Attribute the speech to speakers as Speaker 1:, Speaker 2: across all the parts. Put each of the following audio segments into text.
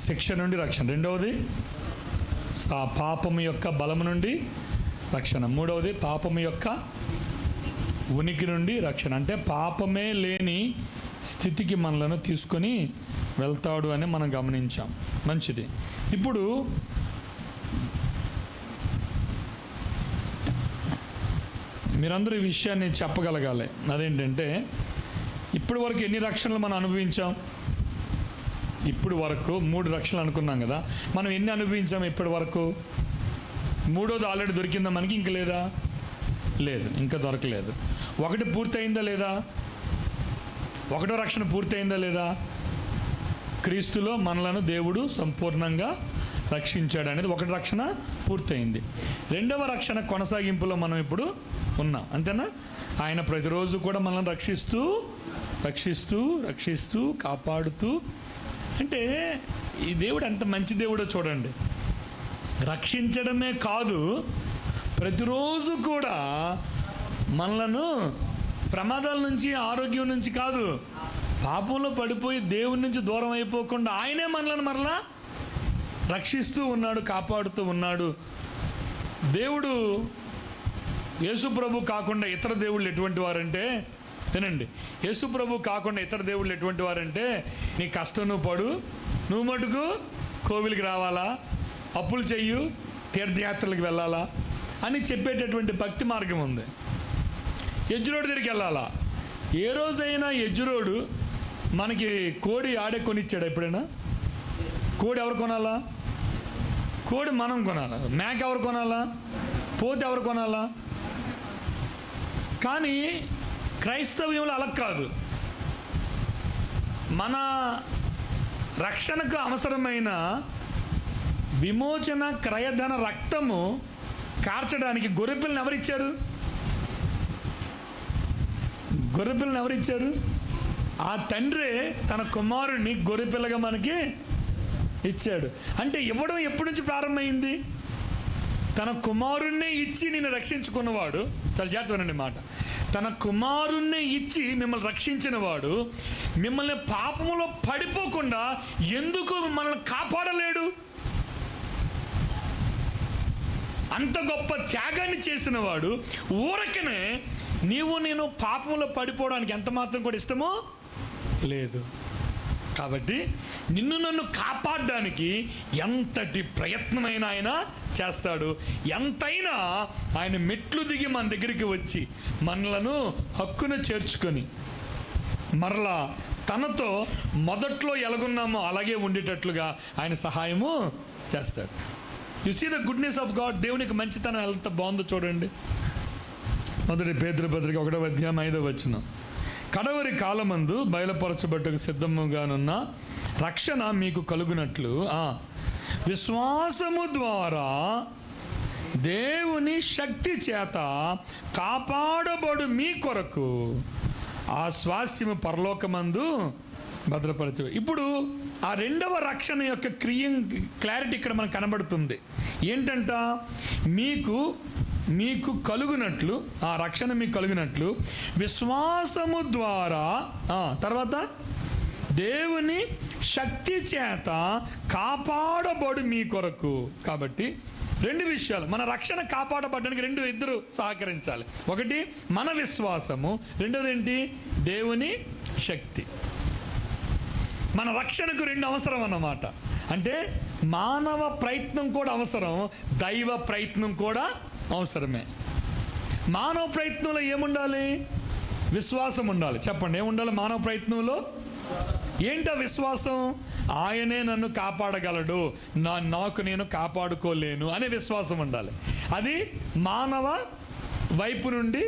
Speaker 1: శిక్ష నుండి రక్షణ. రెండవది పాపము యొక్క బలము నుండి రక్షణ. మూడవది పాపము యొక్క ఉనికి నుండి రక్షణ. అంటే పాపమే లేని స్థితికి మనలను తీసుకొని వెళ్తాడు అని మనం గమనించాం. మంచిది. ఇప్పుడు మీరందరూ ఈ విషయాన్ని చెప్పగలగాలి. అదేంటంటే ఇప్పటి వరకు ఎన్ని రక్షణలు మనం అనుభవించాం? ఇప్పుడు వరకు 3 రక్షణలు అనుకున్నాం కదా. మనం ఎన్ని అనుభవించాం ఇప్పటి వరకు? 3వది ఆల్రెడీ దొరికిందా మనకి? ఇంక లేదా? లేదు, ఇంకా దొరకలేదు. 1 పూర్తయిందా లేదా? 1వ రక్షణ పూర్తయిందా లేదా? క్రీస్తులో మనలను దేవుడు సంపూర్ణంగా రక్షించాడు అనేది 1 రక్షణ పూర్తయింది. 2వ రక్షణ కొనసాగింపులో మనం ఇప్పుడు ఉన్నాం, అంతేనా? ఆయన ప్రతిరోజు కూడా మనల్ని రక్షిస్తూ రక్షిస్తూ రక్షిస్తూ కాపాడుతూ, అంటే ఈ దేవుడు ఎంత మంచి దేవుడో చూడండి. రక్షించడమే కాదు, ప్రతిరోజు కూడా మనలను ప్రమాదాల నుంచి, ఆరోగ్యం నుంచి కాదు, పాపంలో పడిపోయి దేవుని నుంచి దూరం అయిపోకుండా ఆయనే మనలను మరలా రక్షిస్తూ ఉన్నాడు, కాపాడుతూ ఉన్నాడు. దేవుడు యేసు ప్రభు కాకుండా ఇతర దేవుళ్ళు ఎటువంటి వారంటే, వినండి, యేసు ప్రభు కాకుండా ఇతర దేవుళ్ళు ఎటువంటి వారంటే, నీ కష్టం నువ్వు పడు, నువ్వు మటుకు కోవిలికి రావాలా, అప్పులు చెయ్యు, తీర్థయాత్రలకు వెళ్ళాలా అని చెప్పేటటువంటి భక్తి మార్గం ఉంది. యజ్జురోడు దగ్గరికి వెళ్ళాలా. ఏ రోజైనా యజ్జురోడు మనకి కోడి ఆడే కొనిచ్చాడు ఎప్పుడైనా? కోడి ఎవరు కొనాలా? కోడి మనం కొనాలా. మేక ఎవరు కొనాలా? పోతే ఎవరు కొనాలా? కానీ క్రైస్తవ్యంలో అలా కాదు. మన రక్షణకు అవసరమైన విమోచన క్రయధన రక్తము కార్చడానికి గొర్రెపిల్లని ఎవరిచ్చారు? గొర్రెపిల్లని ఎవరిచ్చారు? ఆ తండ్రే తన కుమారుడిని గొర్రెపిల్లగా మనకి ఇచ్చాడు. అంటే ఇవ్వడం ఎప్పటి నుంచి ప్రారంభమైంది? తన కుమారుణ్ణే ఇచ్చి నిన్ను రక్షించుకున్నవాడు, చాలా జాగ్రత్తగానండి మాట, తన కుమారుణ్ణే ఇచ్చి మిమ్మల్ని రక్షించిన వాడు మిమ్మల్ని పాపములో పడిపోకుండా ఎందుకు మనల్ని కాపాడలేడు? అంత గొప్ప త్యాగాన్ని చేసిన వాడు ఊరకనే నీవు నేను పాపంలో పడిపోవడానికి ఎంత మాత్రం కూడా ఇష్టమో లేదు. కాబట్టి నిన్ను నన్ను కాపాడడానికి ఎంతటి ప్రయత్నమైనా ఆయన చేస్తాడు. ఎంతైనా ఆయన మెట్లు దిగి మన దగ్గరికి వచ్చి మనలను హక్కున చేర్చుకొని మరలా తనతో మొదట్లో ఎలాగున్నామో అలాగే ఉండేటట్లుగా ఆయన సహాయము చేస్తాడు. You see the goodness of God. దేవునికి మంచితనం ఎంత బాగుందో చూడండి. 1 పేతురు పత్రిక 1వ అధ్యాయం 5వ వచనం, కడవరి కాలమందు బయలుపరచబట్టుకు సిద్ధముగానున్న రక్షణ మీకు కలుగునట్లు విశ్వాసము ద్వారా దేవుని శక్తి చేత కాపాడబడు మీ కొరకు ఆ స్వాస్యము పరలోకమందు భద్రపరచు. ఇప్పుడు ఆ 2వ రక్షణ యొక్క క్లారిటీ ఇక్కడ మనకు కనబడుతుంది. ఏంటంట? మీకు కలుగునట్లు, ఆ రక్షణ మీకు కలుగునట్లు విశ్వాసము ద్వారా, తర్వాత దేవుని శక్తి చేత కాపాడబడు మీ కొరకు. కాబట్టి 2 విషయాలు. మన రక్షణ కాపాడబడడానికి 2 సహకరించాలి. ఒకటి మన విశ్వాసము, రెండోది ఏంటి? దేవుని శక్తి. మన రక్షణకు 2 అవసరం అన్నమాట. అంటే మానవ ప్రయత్నం కూడా అవసరం, దైవ ప్రయత్నం కూడా అవసరమే. మానవ ప్రయత్నంలో ఏముండాలి? విశ్వాసం ఉండాలి. చెప్పండి, ఏముండాలి మానవ ప్రయత్నంలో? ఏంటా విశ్వాసం? ఆయనే నన్ను కాపాడగలడు, నాకు నేను కాపాడుకోలేను అనే విశ్వాసం ఉండాలి. అది మానవ వైపు నుండి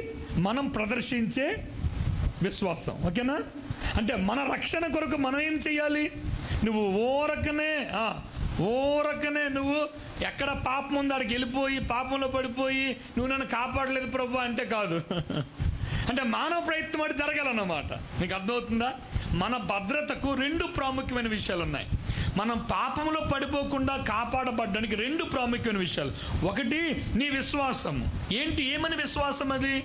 Speaker 1: మనం ప్రదర్శించే విశ్వాసం. ఓకేనా? అంటే మన రక్షణ కొరకు మనం ఏం చెయ్యాలి? నువ్వు ఊరకనే నువ్వు ఎక్కడ పాపం ఉందో అక్కడికి వెళ్ళిపోయి పాపంలో పడిపోయి నువ్వు నన్ను కాపాడలేదు ప్రభు అంటే కాదు. అంటే మానవ ప్రయత్నం అంటే జరగాలన్నమాట. మీకు అర్థమవుతుందా? మన భద్రతకు 2 ప్రాముఖ్యమైన విషయాలు ఉన్నాయి. మనం పాపంలో పడిపోకుండా కాపాడబడ్డానికి 2 ప్రాముఖ్యమైన విషయాలు. ఒకటి నీ విశ్వాసము. ఏమని విశ్వాసం? అది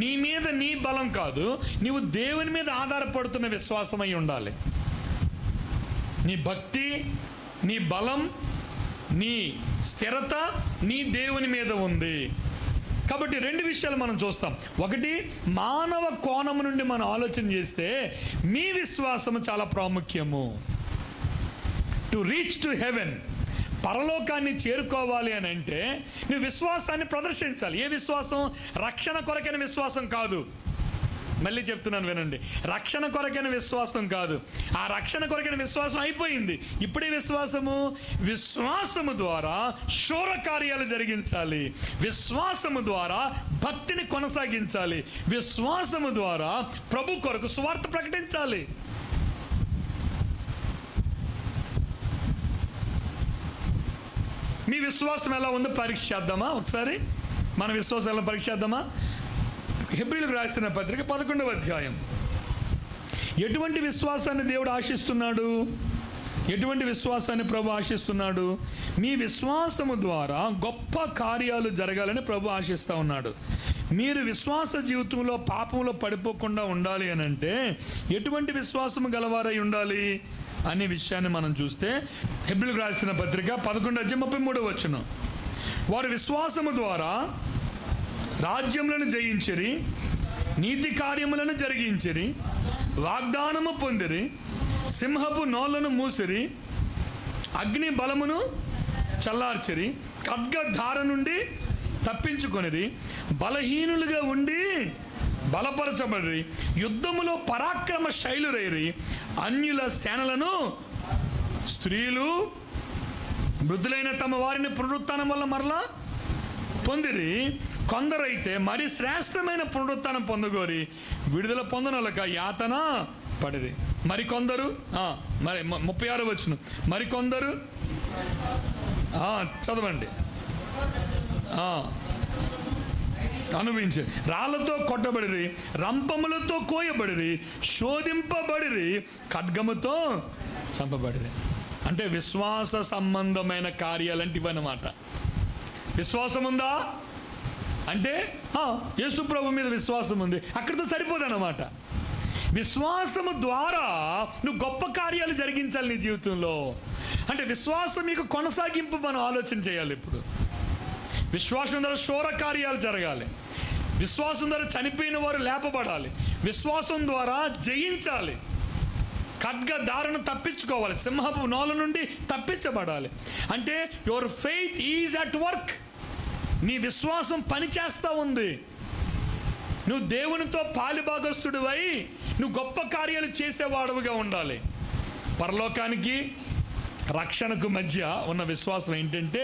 Speaker 1: నీ మీద నీ బలం కాదు, నీవు దేవుని మీద ఆధారపడుతున్న విశ్వాసం అయి ఉండాలి. నీ భక్తి, నీ బలం, నీ స్థిరత నీ దేవుని మీద ఉంది. కాబట్టి రెండు విషయాలు మనం చూస్తాం. ఒకటి, మానవ కోణం నుండి మనం ఆలోచన చేస్తే మీ విశ్వాసము చాలా ప్రాముఖ్యము. టు రీచ్ టు హెవెన్, పరలోకాన్ని చేరుకోవాలి అని అంటే నువ్వు విశ్వాసాన్ని ప్రదర్శించాలి. ఏ విశ్వాసం? రక్షణ కొరకైన విశ్వాసం కాదు. మళ్ళీ చెప్తున్నాను వినండి, రక్షణ కొరకైన విశ్వాసం కాదు. ఆ రక్షణ కొరకైన విశ్వాసం అయిపోయింది. ఇప్పుడే విశ్వాసము ద్వారా శూర కార్యాలు జరిగించాలి. విశ్వాసము ద్వారా భక్తిని కొనసాగించాలి. విశ్వాసము ద్వారా ప్రభు కొరకు సువార్త ప్రకటించాలి. మీ విశ్వాసం ఎలా ఉందో పరీక్ష చేద్దామా? ఒకసారి మన విశ్వాసం ఎలా పరీక్ష చేద్దామా? హెబ్రీయులకు రాసిన పత్రిక 11వ అధ్యాయం. ఎటువంటి విశ్వాసాన్ని దేవుడు ఆశిస్తున్నాడు? ఎటువంటి విశ్వాసాన్ని ప్రభు ఆశిస్తున్నాడు? మీ విశ్వాసము ద్వారా గొప్ప కార్యాలు జరగాలని ప్రభు ఆశిస్తూ ఉన్నాడు. మీరు విశ్వాస జీవితంలో పాపంలో పడిపోకుండా ఉండాలి అని అంటే ఎటువంటి విశ్వాసము గలవారై ఉండాలి అనే విషయాన్ని మనం చూస్తే హెబ్రీయులకు రాసిన పత్రిక 11:33 వారు విశ్వాసము ద్వారా రాజ్యములను జయించిరి, నీతి కార్యములను జరిగించిరి, వాగ్దానము పొందిరి, సింహపు నోళ్లను మూసిరి, అగ్ని బలమును చల్లార్చిరి, ఖడ్గధార నుండి తప్పించుకొనిరి, బలహీనులుగా ఉండి బలపరచబడి యుద్ధములో పరాక్రమ శైలురైరి, అన్యుల సేనలను స్త్రీలు మృదులైన తమ వారిని పునరుత్థానం వల్ల మరలా పొందిరి. కొందరైతే మరి శ్రేష్టమైన పునరుత్థానం పొందగోరి విడుదల పొందనలక యాతన పడిరి. మరికొందరు 36 మరికొందరు చదవండి. అనుభవించి రాళ్లతో కొట్టబడిరి, రంపములతో కోయబడిరి, శోధింపబడిరి, ఖడ్గముతో చంపబడిరి. అంటే విశ్వాస సంబంధమైన కార్యాలంటివన్నమాట. విశ్వాసం ఉందా అంటే యేసు ప్రభు మీద విశ్వాసం ఉంది, అక్కడితో సరిపోదన్నమాట. విశ్వాసము ద్వారా నువ్వు గొప్ప కార్యాలు జరిగించాలి నీ జీవితంలో. అంటే విశ్వాసం మీకు కొనసాగింపు మనం ఆలోచన చేయాలి. ఇప్పుడు విశ్వాసం ద్వారా శూర కార్యాలు జరగాలి. విశ్వాసం ద్వారా చనిపోయిన వారు లేపబడాలి. విశ్వాసం ద్వారా జయించాలి. ఖడ్గధారను తప్పించుకోవాలి. సింహపు నోల నుండి తప్పించబడాలి. అంటే your faith is at work. నీ విశ్వాసం పనిచేస్తూ ఉంది. నువ్వు దేవునితో పాలిభాగస్తుడివై నువ్వు గొప్ప కార్యాలు చేసేవాడుగా ఉండాలి. పరలోకానికి రక్షణకు మధ్య ఉన్న విశ్వాసం ఏంటంటే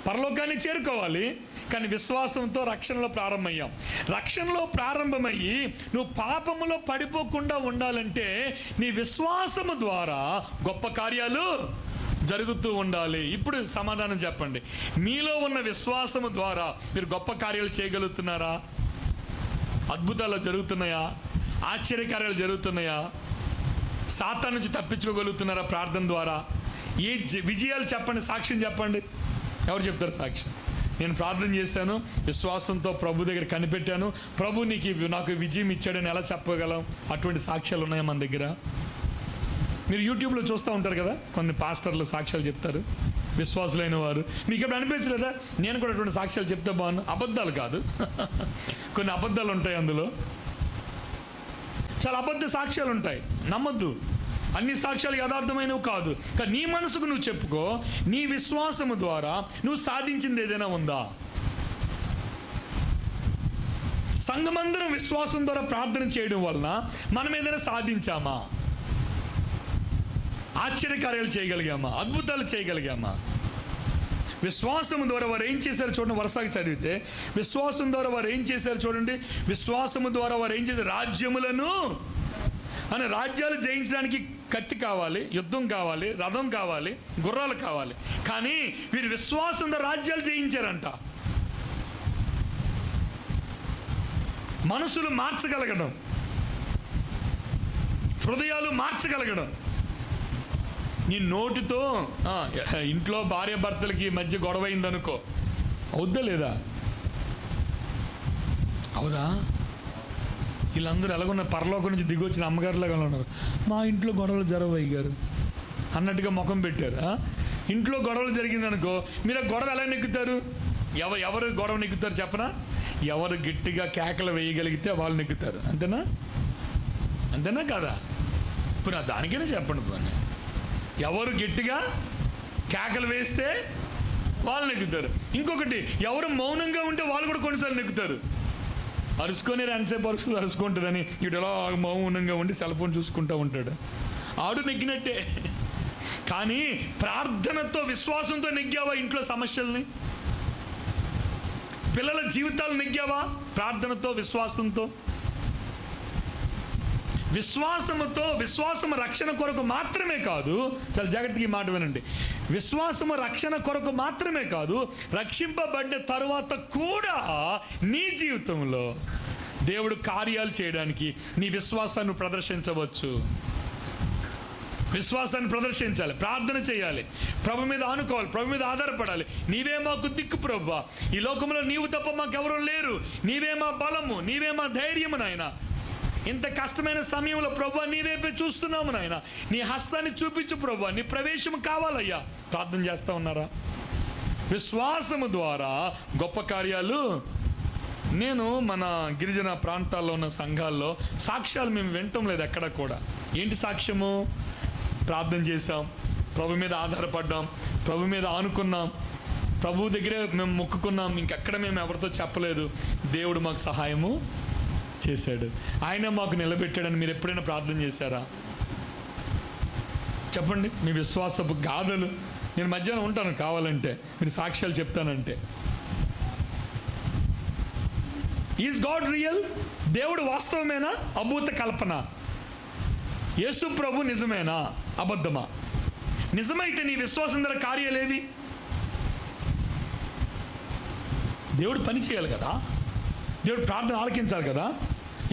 Speaker 1: పరలోకాన్ని చేరుకోవాలి, కానీ విశ్వాసంతో రక్షణలో ప్రారంభమయ్యాం. రక్షణలో ప్రారంభమయ్యి నువ్వు పాపములో పడిపోకుండా ఉండాలంటే నీ విశ్వాసము ద్వారా గొప్ప కార్యాలు జరుగుతూ ఉండాలి. ఇప్పుడు సమాధానం చెప్పండి, మీలో ఉన్న విశ్వాసము ద్వారా మీరు గొప్ప కార్యాలు చేయగలుగుతున్నారా? అద్భుతాలు జరుగుతున్నాయా? ఆశ్చర్యకార్యాలు జరుగుతున్నాయా? సాతాను నుంచి తప్పించుకోగలుగుతున్నారా ప్రార్థన ద్వారా? ఏ విజయాలు చెప్పండి, సాక్ష్యం చెప్పండి. ఎవరు చెప్తారు సాక్ష్యం? నేను ప్రార్థన చేశాను, విశ్వాసంతో ప్రభు దగ్గర కనిపెట్టాను, ప్రభు నాకు విజయం ఇచ్చాడని ఎలా చెప్పగలం? అటువంటి సాక్ష్యాలు ఉన్నాయా మన దగ్గర? మీరు యూట్యూబ్లో చూస్తూ ఉంటారు కదా, కొన్ని పాస్టర్లు సాక్ష్యాలు చెప్తారు, విశ్వాసులైన వారు. మీకు ఎప్పుడు అనిపించలేదా నేను కూడా అటువంటి సాక్ష్యాలు చెప్తే బాగున్నాను? అబద్ధాలు కాదు, కొన్ని అబద్ధాలు ఉంటాయి అందులో, చాలా అబద్ధ సాక్ష్యాలు ఉంటాయి, నమ్మద్దు. అన్ని సాక్ష్యాలు యథార్థమైనవి కాదు. కానీ నీ మనసుకు నువ్వు చెప్పుకో, నీ విశ్వాసము ద్వారా నువ్వు సాధించింది ఏదైనా ఉందా? సంఘమందరం విశ్వాసం ద్వారా ప్రార్థన చేయడం వలన మనం ఏదైనా సాధించామా? ఆశ్చర్యకార్యాలు చేయగలిగామా? అద్భుతాలు చేయగలిగామా? విశ్వాసం ద్వారా వారు ఏం చేశారు చూడండి, వరుసగా చదివితే విశ్వాసం ద్వారా వారు ఏం చేశారు చూడండి. విశ్వాసము ద్వారా వారు ఏం చేశారు? రాజ్యములను అని, రాజ్యాలు జయించడానికి కత్తి కావాలి, యుద్ధం కావాలి, రథం కావాలి, గుర్రాలు కావాలి. కానీ వీరు విశ్వాసం ద్వారా రాజ్యాలు జయించారంట. మనసులు మార్చగలగడం, హృదయాలు మార్చగలగడం. నీ నోటితో ఇంట్లో భార్య భర్తలకి మధ్య గొడవ అయిందనుకో, అవుద్దా లేదా? అవుదా? వీళ్ళందరూ ఎలాగున్న పరలోకం నుంచి దిగి వచ్చిన అమ్మగారులాగా ఉన్నారు. మా ఇంట్లో గొడవలు జరగవు అయ్యారు అన్నట్టుగా ముఖం పెట్టారు. ఇంట్లో గొడవలు జరిగిందనుకో, మీరు ఆ గొడవ ఎలా నెగ్గుతారు? ఎవరు గొడవ నెగ్గుతారు చెప్పనా? ఎవరు గట్టిగా కేకలు వేయగలిగితే వాళ్ళు నెగ్గుతారు. అంతేనా? అంతేనా కదా? ఇప్పుడు దానికైనా చెప్పండి పోనీ. ఎవరు గట్టిగా కేకలు వేస్తే వాళ్ళు నెగ్గుతారు. ఇంకొకటి, ఎవరు మౌనంగా ఉంటే వాళ్ళు కూడా కొన్నిసార్లు నెగ్గుతారు. అరుచుకొని ఎంతసేపు అరుచుకుంటుందని ఇటులా మౌనంగా ఉండి సెల్ ఫోన్ చూసుకుంటూ ఉంటాడు, ఆడు నెగ్గినట్టే. కానీ ప్రార్థనతో విశ్వాసంతో నెగ్గావా ఇంట్లో సమస్యల్ని? పిల్లల జీవితాలు నెగ్గావా ప్రార్థనతో విశ్వాసంతో? విశ్వాసము రక్షణ కొరకు మాత్రమే కాదు, చాలా జాగ్రత్తగా ఈ మాట వినండి. విశ్వాసము రక్షణ కొరకు మాత్రమే కాదు, రక్షింపబడిన తరువాత కూడా నీ జీవితంలో దేవుడు కార్యాలు చేయడానికి నీ విశ్వాసాన్ని ప్రదర్శించవచ్చు. విశ్వాసాన్ని ప్రదర్శించాలి, ప్రార్థన చేయాలి, ప్రభు మీద ఆనుకోవాలి, ప్రభు మీద ఆధారపడాలి. నీవే మాకు దిక్కు ప్రభువా, ఈ లోకంలో నీవు తప్ప మాకెవరూ లేరు, నీవే మా బలము, నీవే మా ధైర్యము నాయన. ఇంత కష్టమైన సమయంలో ప్రభువా నీ వైపే చూస్తున్నాము నాయన, నీ హస్తాన్ని చూపించు ప్రభువా, నీ ప్రవేశం కావాలయ్యా. ప్రార్థన చేస్తూ ఉన్నారా? విశ్వాసము ద్వారా గొప్ప కార్యాలు. నేను మన గిరిజన ప్రాంతాల్లో ఉన్న సంఘాల్లో సాక్ష్యాలు మేము వినటం లేదు ఎక్కడ కూడా. ఏంటి సాక్ష్యము? ప్రార్థన చేశాం, ప్రభు మీద ఆధారపడ్డాం, ప్రభు మీద ఆనుకున్నాం, ప్రభు దగ్గరే మేము మొక్కుకున్నాం, ఇంకెక్కడ మేము ఎవరితో చెప్పలేదు, దేవుడు మాకు సహాయము చేశాడు, ఆయన మాకు నిలబెట్టాడని మీరు ఎప్పుడైనా ప్రార్థన చేశారా? చెప్పండి మీ విశ్వాసపు గాథలు. నేను మధ్యాహ్నం ఉంటాను కావాలంటే, మీరు సాక్ష్యాలు చెప్తానంటే. Is God real? దేవుడు వాస్తవమేనా? అభూత కల్పన? యేసు ప్రభు నిజమేనా? అబద్ధమా? నిజమైతే నీ విశ్వాసం ద్వారా కార్యాలేవి? దేవుడు పని చేయాలి కదా, దేవుడు ప్రార్థన ఆలకించాలి కదా.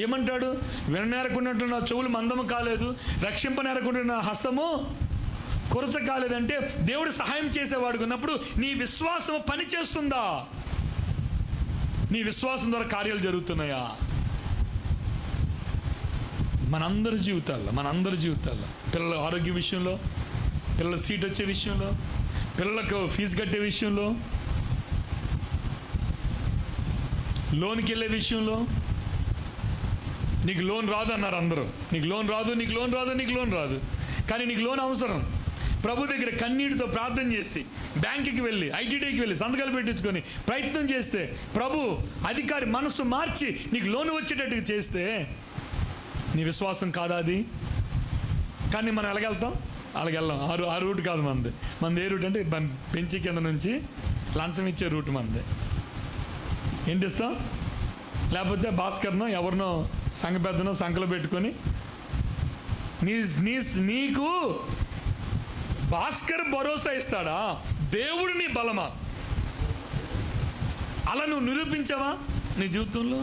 Speaker 1: ఏమంటాడు? విననేరకున్నట్టు నా చెవులు మందము కాలేదు, రక్షింపనేరకుండా నా హస్తము కొరచ కాలేదంటే దేవుడు సహాయం చేసేవాడు ఉన్నప్పుడు నీ విశ్వాసం పని చేస్తుందా? నీ విశ్వాసం ద్వారా కార్యాలు జరుగుతున్నాయా? మనందరి జీవితాల్లో పిల్లల ఆరోగ్య విషయంలో, పిల్లల సీట్ వచ్చే విషయంలో, పిల్లలకు ఫీజు కట్టే విషయంలో, లోన్కి వెళ్ళే విషయంలో. నీకు లోన్ రాదు అన్నారు అందరూ, నీకు లోన్ రాదు. కానీ నీకు లోన్ అవసరం. ప్రభు దగ్గర కన్నీటితో ప్రార్థన చేసి, బ్యాంకుకి వెళ్ళి, ఐటీడీకి వెళ్ళి సంతకాలు పెట్టించుకొని ప్రయత్నం చేస్తే, ప్రభు అధికారి మనసు మార్చి నీకు లోన్ వచ్చేటట్టుగా చేస్తే నీ విశ్వాసం కాదా అది? కానీ మనం ఎలాగెళ్తాం? అలాగెళ్ళాం. ఆ రూట్ కాదు మనది. ఏ రూట్ అంటే పెంచి కింద నుంచి లంచం ఇచ్చే రూట్ మనది. ఏంటి ఇస్తాం? లేకపోతే భాస్కర్నో ఎవరినో సంఘ పెద్దనో సంఖలో పెట్టుకొని నీకు భాస్కర్ భరోసా ఇస్తాడా? దేవుడు నీ బలమా? అలా నువ్వు నిరూపించావా నీ జీవితంలో?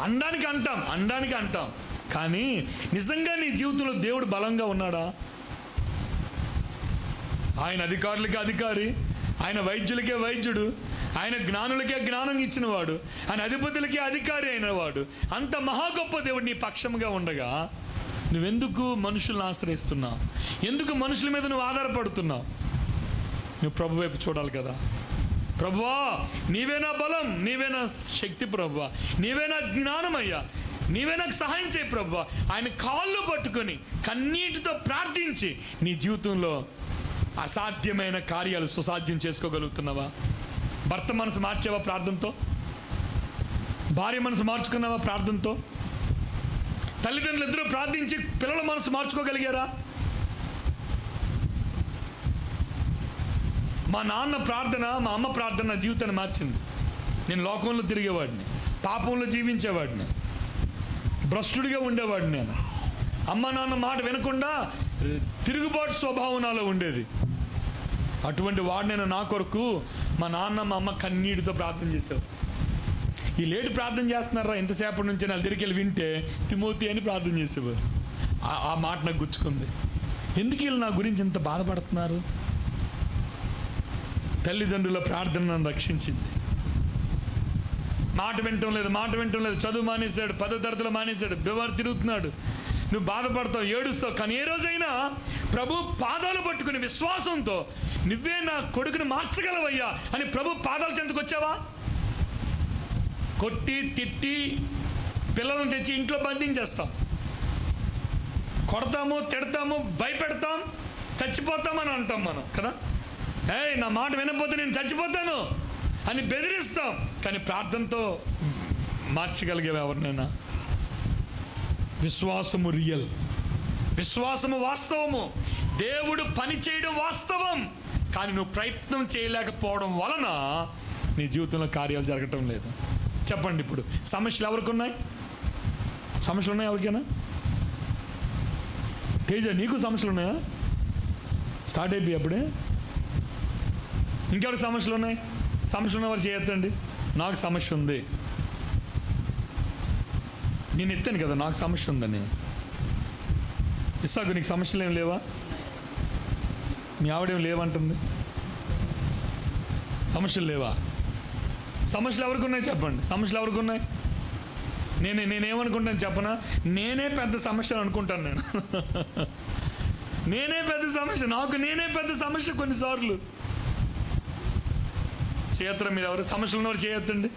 Speaker 1: అనడానికి అంటాం, కానీ నిజంగా నీ జీవితంలో దేవుడు బలంగా ఉన్నాడా? ఆయన అధికారులకే అధికారి, ఆయన వైద్యులకే వైద్యుడు, ఆయన జ్ఞానులకే జ్ఞానం ఇచ్చినవాడు, ఆయన అధిపతులకే అధికారి అయినవాడు. అంత మహా గొప్ప దేవుడు నీ పక్షంగా ఉండగా నువ్వెందుకు మనుషులను ఆశ్రయిస్తున్నావు? ఎందుకు మనుషుల మీద నువ్వు ఆధారపడుతున్నావు? నువ్వు ప్రభు వైపు చూడాలి కదా. ప్రభువా నీవే నా బలం, నీవే నా శక్తి ప్రభువా, నీవే నా జ్ఞానమయ్యా, నీవే నాకు సహాయం చేయి ప్రభువా. ఆయన కాళ్ళు పట్టుకొని కన్నీటితో ప్రార్థించి నీ జీవితంలో అసాధ్యమైన కార్యాలు సుసాధ్యం చేసుకోగలుగుతున్నావా? భర్త మనసు మార్చావా ప్రార్థనతో? భార్య మనసు మార్చుకున్నావా ప్రార్థనతో? తల్లిదండ్రులు ఇద్దరూ ప్రార్థించి పిల్లల మనసు మార్చుకోగలిగారా? మా నాన్న ప్రార్థన, మా అమ్మ ప్రార్థన నా జీవితాన్ని మార్చింది. నేను లోకంలో తిరిగేవాడిని, పాపంలో జీవించేవాడిని, భ్రష్టుడిగా ఉండేవాడిని. నేను అమ్మ నాన్న మాట వినకుండా తిరుగుబాటు స్వభావం నాలో ఉండేది. అటువంటి వాడినైనా నా కొరకు మా నాన్న మా అమ్మ కన్నీటితో ప్రార్థన చేసేవారు. ఈ లేటు ప్రార్థన చేస్తున్నారా ఎంతసేపటి నుంచి నా దగ్గరికి వెళ్ళి వింటే తిమోతి అని ప్రార్థన చేసేవారు. ఆ మాట నాకు గుచ్చుకుంది. ఎందుకు వీళ్ళు నా గురించి ఇంత బాధపడుతున్నారు? తల్లిదండ్రుల ప్రార్థన నన్ను రక్షించింది. మాట వినటం లేదు, చదువు మానేశాడు, 10వ తరగతిలో మానేశాడు, బివారు తిరుగుతున్నాడు, నువ్వు బాధపడతావు, ఏడుస్తావు. కానీ ఏ రోజైనా ప్రభు పాదాలు పట్టుకుని విశ్వాసంతో నువ్వే నా కొడుకుని మార్చగలవయ్యా అని ప్రభు పాదాల చెంతకు వచ్చావా? కొట్టి తిట్టి పిల్లలను తెచ్చి ఇంట్లో బంధించేస్తాం, కొడతాము, తిడతాము, భయపెడతాం, చచ్చిపోతామని అంటాం మనం కదా. నా మాట వినకపోతే నేను చచ్చిపోతాను అని బెదిరిస్తాం. కానీ ప్రార్థనతో మార్చగలిగేవి ఎవరినైనా? విశ్వాసము రియల్, విశ్వాసము వాస్తవము, దేవుడు పని చేయడం వాస్తవం. కానీ నువ్వు ప్రయత్నం చేయలేకపోవడం వలన నీ జీవితంలో కార్యాలు జరగటం లేదు. చెప్పండి, ఇప్పుడు సమస్యలు ఎవరికి ఉన్నాయి? సమస్యలు ఉన్నాయి ఎవరికైనా? తేజ, నీకు సమస్యలు ఉన్నాయా? స్టార్ట్ అయిపోయి అప్పుడే. ఇంకెవరికి సమస్యలు ఉన్నాయి? సమస్యలు ఉన్నవారు చేయొద్దండి. నాకు సమస్య ఉంది, నేను ఎత్తాను కదా నాకు సమస్య ఉందని. ఇస్సాకు, నీకు సమస్యలు ఏం లేవా? మీ ఆవిడేం లేవంటుంది. సమస్యలు లేవా? సమస్యలు ఎవరికి ఉన్నాయి చెప్పండి. సమస్యలు ఎవరికి ఉన్నాయి? నేనేమనుకుంటాను చెప్పనా? నేనే పెద్ద సమస్య అనుకుంటాను. నేనే పెద్ద సమస్య, నాకు నేనే పెద్ద సమస్య కొన్నిసార్లు. చేయత్తరా మీరు? ఎవరు సమస్యలు ఉన్నవారు చేయొద్దండి.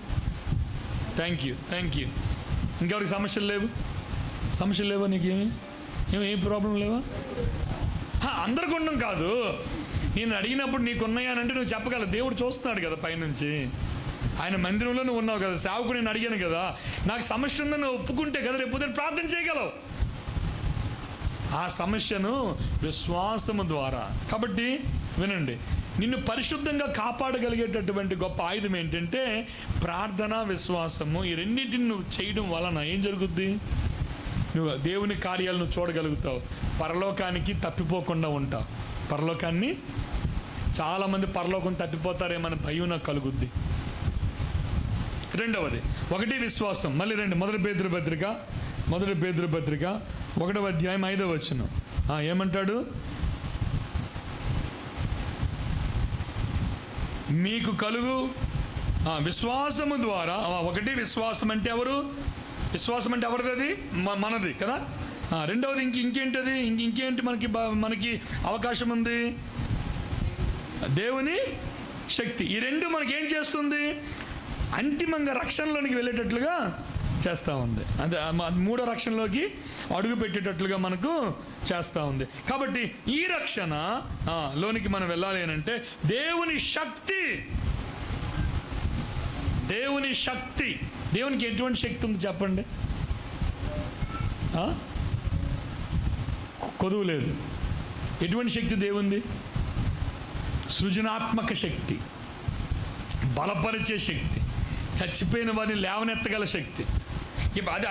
Speaker 1: Thank you. ఇంకెవరికి సమస్యలు లేవు? సమస్యలు లేవా? నీకేమి ఏం ప్రాబ్లం లేవా? అందరికి ఉండడం కాదు, నేను అడిగినప్పుడు నీకున్నాయా అని అంటే నువ్వు చెప్పగలవు. దేవుడు చూస్తున్నాడు కదా పైనుంచి. ఆయన మందిరంలో నువ్వు ఉన్నావు కదా, సేవకుడు నేను అడిగాను కదా, నాకు సమస్య ఉందని నువ్వు ఒప్పుకుంటే కదా రేపు పొద్దున్న ప్రార్థన చేయగలవు. ఆ సమస్యను విశ్వాసము ద్వారా. కాబట్టి వినండి, నిన్ను పరిశుద్ధంగా కాపాడగలిగేటటువంటి గొప్ప ఆయుధం ఏంటంటే ప్రార్థన, విశ్వాసము. ఈ రెండింటిని నువ్వు చేయడం వలన ఏం జరుగుద్ది? నువ్వు దేవుని కార్యాలు నువ్వు చూడగలుగుతావు, పరలోకానికి తప్పిపోకుండా ఉంటావు. పరలోకాన్ని చాలామంది పరలోకం తప్పిపోతారేమని భయం నాకు కలుగుద్ది. రెండవది, ఒకటి విశ్వాసం. మళ్ళీ రండి, మొదటి పేతురు పత్రిక 1వ అధ్యాయం 5వ వచనం. ఏమంటాడు? మీకు కలుగు విశ్వాసము ద్వారా. ఒకటి విశ్వాసం అంటే ఎవరు? విశ్వాసం అంటే ఎవరిది? అది మనది కదా. రెండవది ఇంకేంటది? ఇంకేంటి మనకి అవకాశం ఉంది? దేవుని శక్తి. ఈ రెండు మనకి ఏం చేస్తుంది? అంతిమంగా రక్షణలోనికి వెళ్ళేటట్లుగా చేస్తూ ఉంది. అంటే మూడో రక్షణలోకి అడుగు పెట్టేటట్లుగా మనకు చేస్తూ ఉంది. కాబట్టి ఈ రక్షణ లోనికి మనం వెళ్ళాలి అని అంటే దేవుని శక్తి. దేవునికి ఎటువంటి శక్తి ఉంది చెప్పండి? కొదువు లేదు. ఎటువంటి శక్తి దేవుంది? సృజనాత్మక శక్తి, బలపరిచే శక్తి, చచ్చిపోయిన వారిని లేవనెత్తగల శక్తి.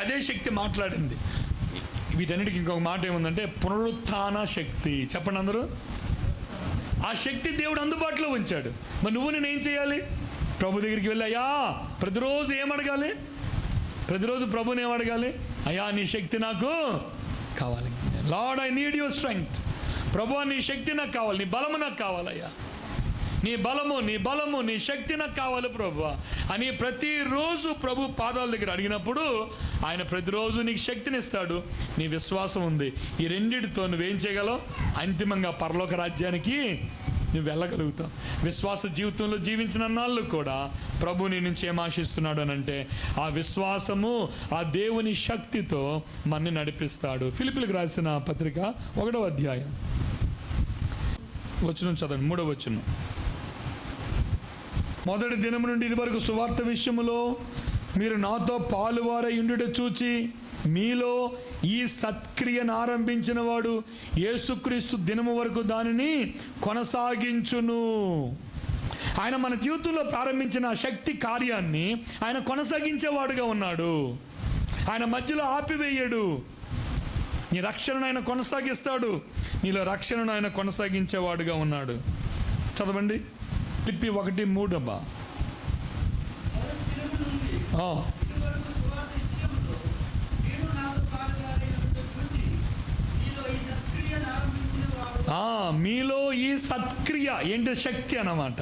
Speaker 1: అదే శక్తి మాట్లాడింది. వీటన్నిటికి ఇంకొక మాట ఏముందంటే పునరుత్థాన శక్తి. చెప్పండి అందరూ. ఆ శక్తి దేవుడు అందుబాటులో ఉంచాడు. మరి నువ్వు నేనేం చేయాలి? ప్రభు దగ్గరికి వెళ్ళి, అయ్యా ప్రతిరోజు ఏమడగాలి? ప్రతిరోజు ప్రభుని ఏమడగాలి? అయ్యా నీ శక్తి నాకు కావాలి. Lord, I need your strength. ప్రభు నీ శక్తి నాకు కావాలి, నీ బలము నాకు కావాలయ్యా, నీ బలము నీ శక్తి నాకు కావాలి ప్రభు అని ప్రతిరోజు ప్రభు పాదాల దగ్గర అడిగినప్పుడు ఆయన ప్రతిరోజు నీకు శక్తిని ఇస్తాడు. నీ విశ్వాసం ఉంది. ఈ రెండిటితో నువ్వేం చేయగలవు? అంతిమంగా పరలోక రాజ్యానికి నువ్వు వెళ్ళగలుగుతావు. విశ్వాస జీవితంలో జీవించిన నాళ్ళు కూడా ప్రభు నీ నుంచి ఏం ఆశిస్తున్నాడు అని అంటే ఆ విశ్వాసము, ఆ దేవుని శక్తితో మనని నడిపిస్తాడు. ఫిలిప్పీలకు రాసిన పత్రిక 1వ అధ్యాయం వచనం చదవండి. 3వ వచనం. మొదటి దినం నుండి ఇదివరకు సువార్త విషయములో మీరు నాతో పాలువారై ఉండుట చూచి మీలో ఈ సత్క్రియను ఆరంభించిన వాడు యేసుక్రీస్తు దినము వరకు దానిని కొనసాగించును. ఆయన మన జీవితంలో ప్రారంభించిన శక్తి కార్యాన్ని ఆయన కొనసాగించేవాడుగా ఉన్నాడు. ఆయన మధ్యలో ఆపివేయడు. నీ రక్షణను ఆయన కొనసాగిస్తాడు. నీలో రక్షణను ఆయన కొనసాగించేవాడుగా ఉన్నాడు. చదవండి. ఫిలిప్పీ 1:3 అబ్బా. మీలో ఈ సత్క్రియ ఏంటి? శక్తి అన్నమాట.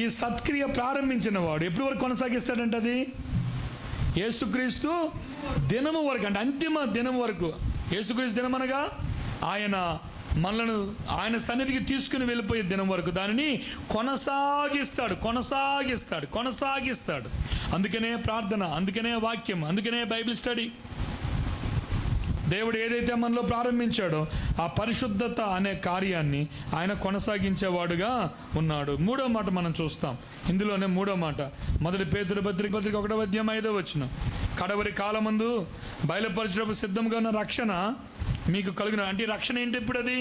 Speaker 1: ఈ సత్క్రియ ప్రారంభించిన వాడు ఎప్పటి వరకు కొనసాగిస్తాడంటే అది యేసుక్రీస్తు దినము వరకు, అంటే అంతిమ దినం వరకు. యేసుక్రీస్తు దినమనగా ఆయన మనలను ఆయన సన్నిధికి తీసుకుని వెళ్ళిపోయే దినం వరకు దానిని కొనసాగిస్తాడు. అందుకనే ప్రార్థన, అందుకనే వాక్యం, అందుకనే బైబిల్ స్టడీ. దేవుడు ఏదైతే మనలో ప్రారంభించాడో ఆ పరిశుద్ధత అనే కార్యాన్ని ఆయన కొనసాగించేవాడుగా ఉన్నాడు. 3వ మాట మనం చూస్తాం ఇందులోనే. 3వ మాట 1 పేతురు పత్రిక 1వ అధ్యాయం 5వ వచనం. కడవరి కాలమందు బయలుపరచుటకు సిద్ధంగా ఉన్న రక్షణ మీకు కలుగున. అంటే ఈ రక్షణ ఏంటి? ఇప్పుడు అది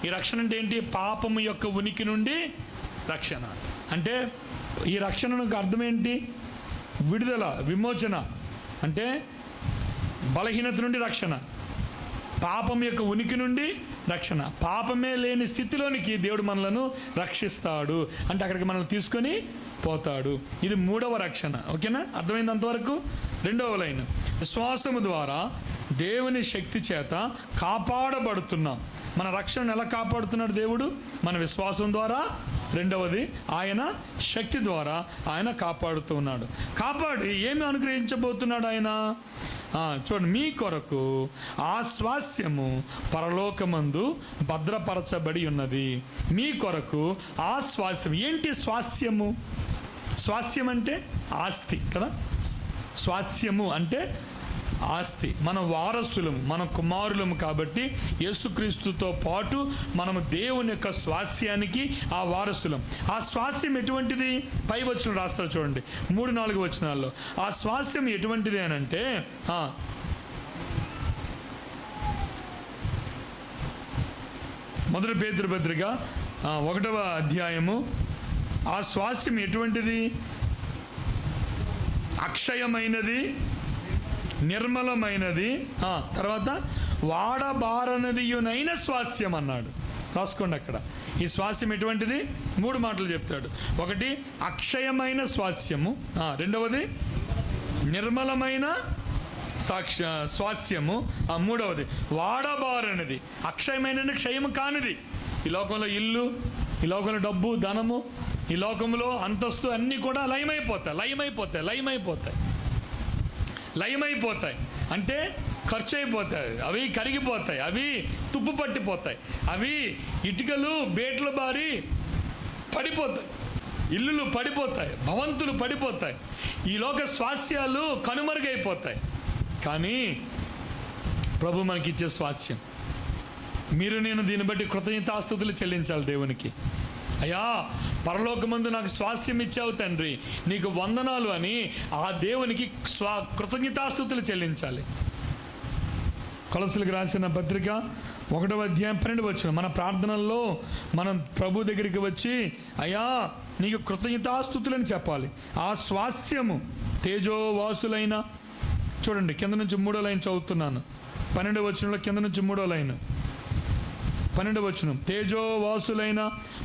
Speaker 1: ఈ రక్షణ అంటే ఏంటి? పాపము యొక్క ఉనికి నుండి రక్షణ. అంటే ఈ రక్షణకు అర్థం ఏంటి? విడుదల, విమోచన. అంటే బలహీనత నుండి రక్షణ, పాపం యొక్క ఉనికి నుండి రక్షణ. పాపమే లేని స్థితిలోనికి దేవుడు మనలను రక్షిస్తాడు. అంటే అక్కడికి మనల్ని తీసుకొని పోతాడు. ఇది 3వ రక్షణ. ఓకేనా? అర్థమైంది అంతవరకు? 2వ లైన్, విశ్వాసము ద్వారా దేవుని శక్తి చేత కాపాడబడుతున్నాం. మన రక్షణను ఎలా కాపాడుతున్నాడు దేవుడు? మన విశ్వాసం ద్వారా. 2వది, ఆయన శక్తి ద్వారా ఆయన కాపాడుతూ ఉన్నాడు. కాపాడి ఏమి అనుగ్రహించబోతున్నాడు ఆయన? చూడండి, మీ కొరకు ఆ స్వాస్యము పరలోకమందు భద్రపరచబడి ఉన్నది. మీ కొరకు ఆ స్వాస్యం. ఏంటి స్వాస్యము? స్వాస్యం అంటే ఆస్తి కదా. స్వాస్యము అంటే ఆస్తి. మన వారసులము, మన కుమారులము కాబట్టి యేసుక్రీస్తుతో పాటు మనము దేవుని యొక్క స్వాస్యానికి ఆ వారసులం. ఆ స్వాస్యం ఎటువంటిది? పై వచనం రాస్తారు చూడండి, 3-4 వచనాల్లో. ఆ స్వాస్యం ఎటువంటిది అని అంటే 1 పేతురు పత్రిక 1వ అధ్యాయము. ఆ స్వాస్యం ఎటువంటిది? అక్షయమైనది, నిర్మలమైనది, తర్వాత వాడబారనదియునైన స్వాస్యం అన్నాడు. రాసుకోండి అక్కడ. ఈ స్వాస్యం ఎటువంటిది? 3 మాటలు చెప్తాడు. 1 అక్షయమైన స్వాస్యము, 2వది నిర్మలమైన స్వాస్యము, 3వది వాడబారనిది. అక్షయమైన క్షయము కానిది. ఈ లోకంలో ఇల్లు, ఈ లోకంలో డబ్బు, ధనము, ఈ లోకంలో అంతస్తు అన్నీ కూడా లయమైపోతాయి. అంటే ఖర్చు అయిపోతాయి, అవి కరిగిపోతాయి, అవి తుప్పు పట్టిపోతాయి, అవి ఇటుకలు బేట్లు బారి పడిపోతాయి, ఇల్లులు పడిపోతాయి, భవంతులు పడిపోతాయి, ఈ లోక స్వాస్యాలు కనుమరుగైపోతాయి. కానీ ప్రభు మనకిచ్చే స్వాస్యం, మీరు నేను దీన్ని బట్టి కృతజ్ఞతాస్తుతులు చెల్లించాలి దేవునికి. అయ్యా, పరలోకమందు నాకు స్వాస్యం ఇచ్చావు తండ్రి, నీకు వందనాలు అని ఆ దేవునికి కృతజ్ఞతాస్తుతులు చెల్లించాలి. కొలస్సీలకు రాసిన పత్రిక 1వ అధ్యాయం 12వ వచనం. మన ప్రార్థనల్లో మనం ప్రభు దగ్గరికి వచ్చి అయ్యా నీకు కృతజ్ఞతాస్తుతులని చెప్పాలి. ఆ స్వాస్యము తేజోవాసులైన, చూడండి కింద నుంచి 3వ లైన్ చదువుతున్నాను, 12వ వచనంలో కింద నుంచి 3వ లైన్, 12వ వచనం. తేజోవాసులైన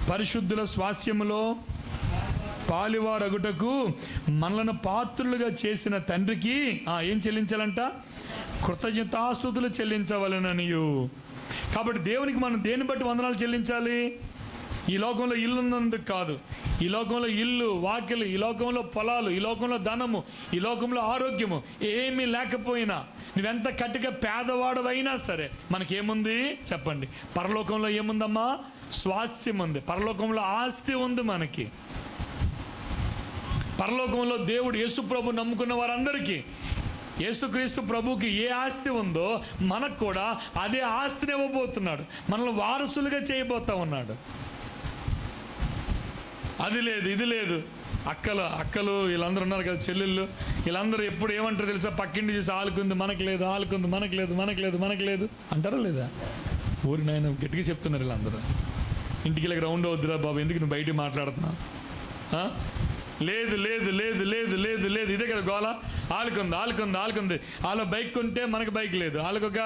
Speaker 1: పరిశుద్ధుల స్వాస్యములో పాలివారగుటకు మనలను పాత్రులుగా చేసిన తండ్రికి ఏం చెల్లించాలంట? కృతజ్ఞతాస్తుతులు చెల్లించవలెననియు. కాబట్టి దేవునికి మనం దేన్ని బట్టి వందనాలు చెల్లించాలి? ఈ లోకంలో ఇల్లు ఉన్నందుకు కాదు, ఈ లోకంలో ఇల్లు, వాకిలి, ఈ లోకంలో పొలాలు, ఈ లోకంలో ధనము, ఈ లోకంలో ఆరోగ్యము ఏమీ లేకపోయినా, నువ్వెంత కట్టిగా పేదవాడవైనా సరే మనకేముంది చెప్పండి? పరలోకంలో ఏముందమ్మా? స్వాస్యం ఉంది. పరలోకంలో ఆస్తి ఉంది మనకి. పరలోకంలో దేవుడు యేసు ప్రభు నమ్ముకున్న వారందరికీ, యేసుక్రీస్తు ప్రభుకి ఏ ఆస్తి ఉందో మనకు కూడా అదే ఆస్తిని ఇవ్వబోతున్నాడు. మనల్ని వారసులుగా చేయబోతా ఉన్నాడు. అది లేదు, ఇది లేదు. అక్కలు వీళ్ళందరూ ఉన్నారు కదా, చెల్లెళ్ళు, వీళ్ళందరూ ఎప్పుడు ఏమంటారు తెలుసా? పక్కింటి చూసి ఆలుకుంది మనకు లేదు, ఆలుకుంది మనకు లేదు, మనకు లేదు అంటారా లేదా? ఊరి నాయన గట్టిగా చెప్తున్నారు వీళ్ళందరూ. ఇంటికి ఇలా గ్రౌండ్ వద్దురా బాబు, ఎందుకు నువ్వు బయట మాట్లాడుతున్నావు? లేదు లేదు లేదు లేదు లేదు లేదు, ఇదే కదా గోల. ఆలుకుంది. వాళ్ళ బైక్ కొంటే మనకు బైక్ లేదు, వాళ్ళకి ఒక